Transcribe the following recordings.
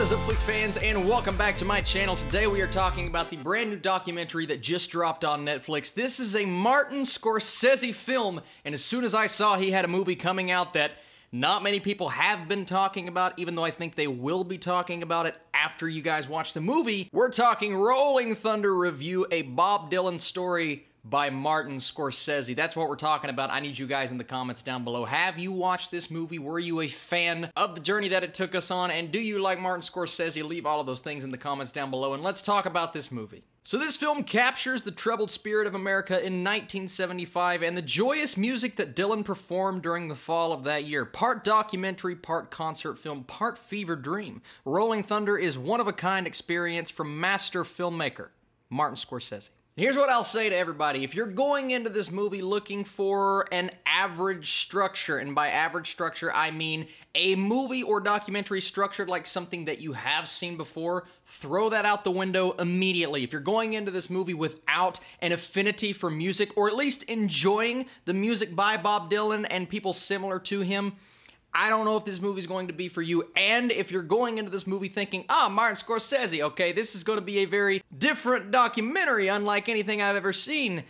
is up, Flick fans, and welcome back to my channel. Today we are talking about the brand new documentary that just dropped on Netflix. This is a Martin Scorsese film, and as soon as I saw he had a movie coming out that not many people have been talking about, even though I think they will be talking about it after you guys watch the movie, we're talking Rolling Thunder Revue, a Bob Dylan story by Martin Scorsese. That's what we're talking about. I need you guys in the comments down below. Have you watched this movie? Were you a fan of the journey that it took us on? And do you like Martin Scorsese? Leave all of those things in the comments down below, and let's talk about this movie. So this film captures the troubled spirit of America in 1975 and the joyous music that Dylan performed during the fall of that year. Part documentary, part concert film, part fever dream. Rolling Thunder is one-of-a-kind experience from master filmmaker Martin Scorsese. Here's what I'll say to everybody. If you're going into this movie looking for an average structure, and by average structure, I mean a movie or documentary structured like something that you have seen before, throw that out the window immediately. If you're going into this movie without an affinity for music, or at least enjoying the music by Bob Dylan and people similar to him, I don't know if this movie's going to be for you. And if you're going into this movie thinking, Martin Scorsese, okay, this is going to be a very different documentary, unlike anything I've ever seen.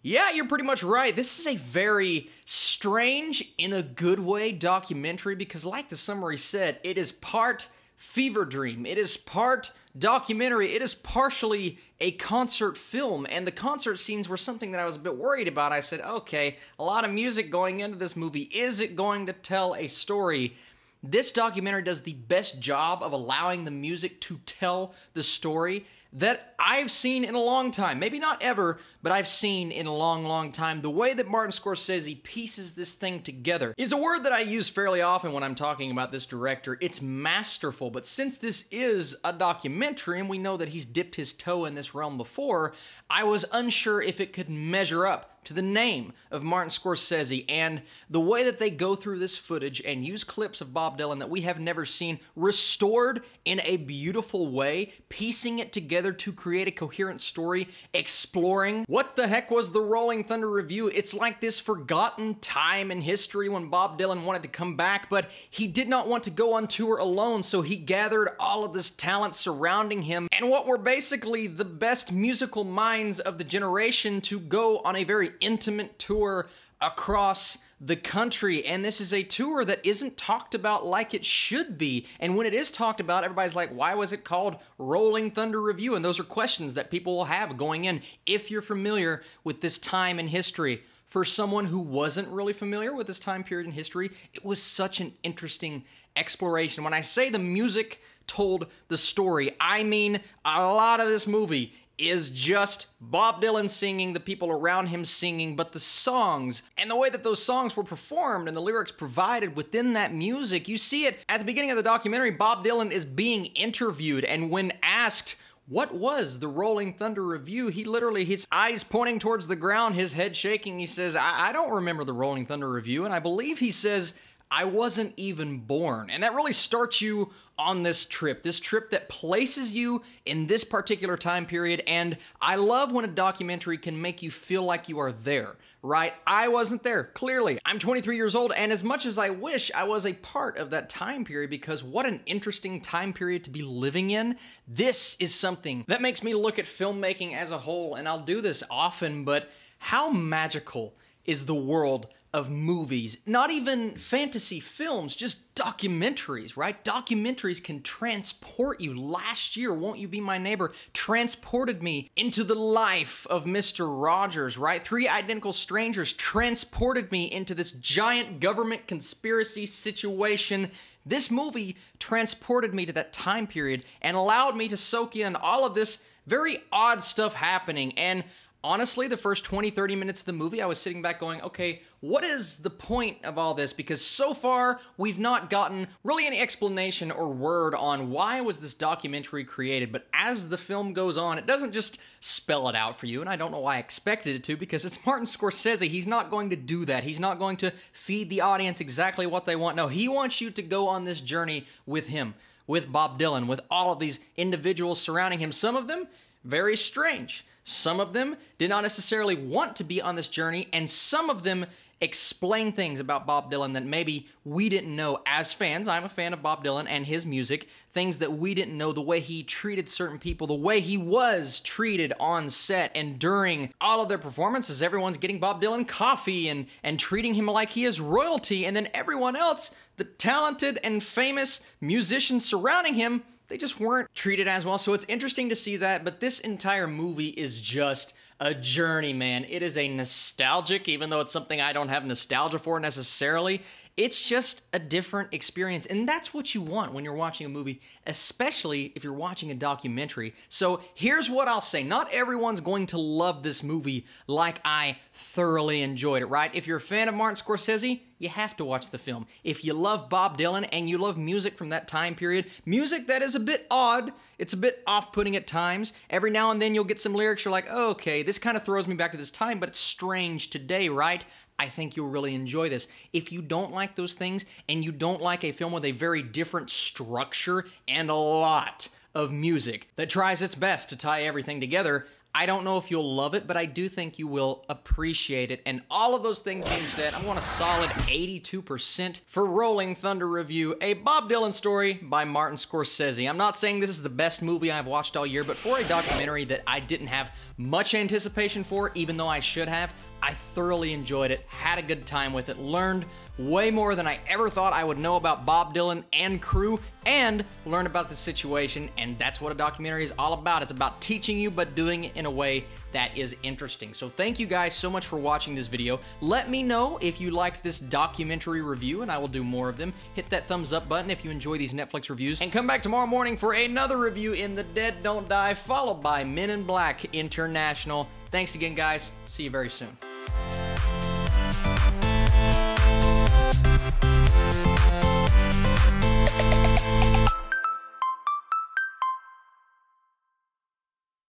Yeah, you're pretty much right. This is a very strange, in a good way, documentary because like the summary said, it is part fever dream. It is part documentary. It is partially a concert film, and the concert scenes were something that I was a bit worried about. I said, okay, a lot of music going into this movie. Is it going to tell a story? This documentary does the best job of allowing the music to tell the story that I've seen in a long time. Maybe not ever, but I've seen in a long, long time. The way that Martin Scorsese pieces this thing together is a word that I use fairly often when I'm talking about this director. It's masterful, but since this is a documentary and we know that he's dipped his toe in this realm before, I was unsure if it could measure up to the name of Martin Scorsese, and the way that they go through this footage and use clips of Bob Dylan that we have never seen restored in a beautiful way, piecing it together to create a coherent story, exploring what the heck was the Rolling Thunder Revue. It's like this forgotten time in history when Bob Dylan wanted to come back, but he did not want to go on tour alone, so he gathered all of this talent surrounding him, and what were basically the best musical minds of the generation to go on a very intimate tour across the country. And this is a tour that isn't talked about like it should be. And when it is talked about, everybody's like, why was it called Rolling Thunder Revue? And those are questions that people will have going in if you're familiar with this time in history. For someone who wasn't really familiar with this time period in history, it was such an interesting exploration. When I say the music told the story, I mean a lot of this movie is just Bob Dylan singing, the people around him singing, but the songs and the way that those songs were performed and the lyrics provided within that music, you see it at the beginning of the documentary. Bob Dylan is being interviewed, and when asked what was the Rolling Thunder Revue, he literally, his eyes pointing towards the ground, his head shaking, he says, I don't remember the Rolling Thunder Revue, and I believe he says, I wasn't even born. And that really starts you on this trip that places you in this particular time period. And I love when a documentary can make you feel like you are there, right? I wasn't there, clearly. I'm 23 years old, and as much as I wish I was a part of that time period, because what an interesting time period to be living in, this is something that makes me look at filmmaking as a whole, and I'll do this often, but how magical is the world of movies, not even fantasy films, just documentaries, right? Documentaries can transport you. Last year, Won't You Be My Neighbor transported me into the life of Mr. Rogers, right? Three Identical Strangers transported me into this giant government conspiracy situation. This movie transported me to that time period and allowed me to soak in all of this very odd stuff happening. And honestly, the first 20-30 minutes of the movie, I was sitting back going, okay, what is the point of all this? Because so far, we've not gotten really any explanation or word on why was this documentary created. But as the film goes on, it doesn't just spell it out for you, and I don't know why I expected it to, because it's Martin Scorsese. He's not going to do that. He's not going to feed the audience exactly what they want. No, he wants you to go on this journey with him, with Bob Dylan, with all of these individuals surrounding him. Some of them, very strange. Some of them did not necessarily want to be on this journey, and some of them explain things about Bob Dylan that maybe we didn't know as fans. I'm a fan of Bob Dylan and his music. Things that we didn't know, the way he treated certain people, the way he was treated on set and during all of their performances. Everyone's getting Bob Dylan coffee and treating him like he is royalty, and then everyone else, the talented and famous musicians surrounding him, they just weren't treated as well. So it's interesting to see that, but this entire movie is just a journey, man. It is a nostalgic, even though it's something I don't have nostalgia for necessarily. It's just a different experience, and that's what you want when you're watching a movie, especially if you're watching a documentary. So here's what I'll say. Not everyone's going to love this movie like I thoroughly enjoyed it, right? If you're a fan of Martin Scorsese, you have to watch the film. If you love Bob Dylan and you love music from that time period, music that is a bit odd, it's a bit off-putting at times. Every now and then you'll get some lyrics you're like, oh, okay, this kind of throws me back to this time, but it's strange today, right? I think you'll really enjoy this. If you don't like those things and you don't like a film with a very different structure and a lot of music that tries its best to tie everything together, I don't know if you'll love it, but I do think you will appreciate it. And all of those things being said, I'm going a solid 82% for Rolling Thunder Revue, a Bob Dylan story by Martin Scorsese. I'm not saying this is the best movie I've watched all year, but for a documentary that I didn't have much anticipation for, even though I should have, I thoroughly enjoyed it, had a good time with it, learned way more than I ever thought I would know about Bob Dylan and crew, and learned about the situation, and that's what a documentary is all about. It's about teaching you, but doing it in a way that is interesting. So thank you guys so much for watching this video. Let me know if you liked this documentary review, and I will do more of them. Hit that thumbs up button if you enjoy these Netflix reviews, and come back tomorrow morning for another review in The Dead Don't Die, followed by Men in Black International. Thanks again, guys. See you very soon.